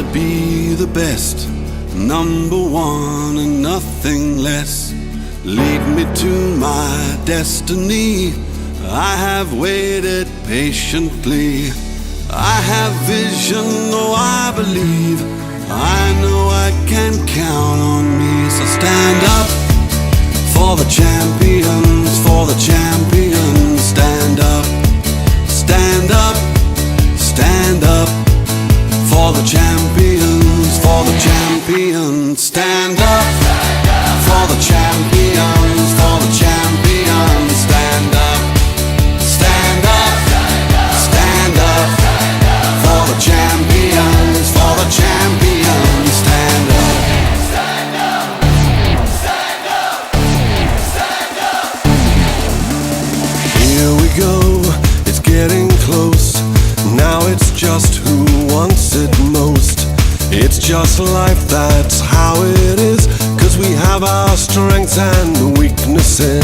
to be the best, number one and nothing less. Lead me to my destiny. I have waited patiently. I have vision, though I believe. I know I can count on me. So stand up for the champions, for the champions. Stand up, stand up, stand up for the champions, for the champions. Stand up for the champions, for the champions. Stand up, stand up, stand up for the champions, for the champions. Stand up. Stand up, stand up, stand up. Here we go, it's getting close. Now it's just who wants it most. It's just life, that's how it is. 'Cause we have our strengths and weaknesses.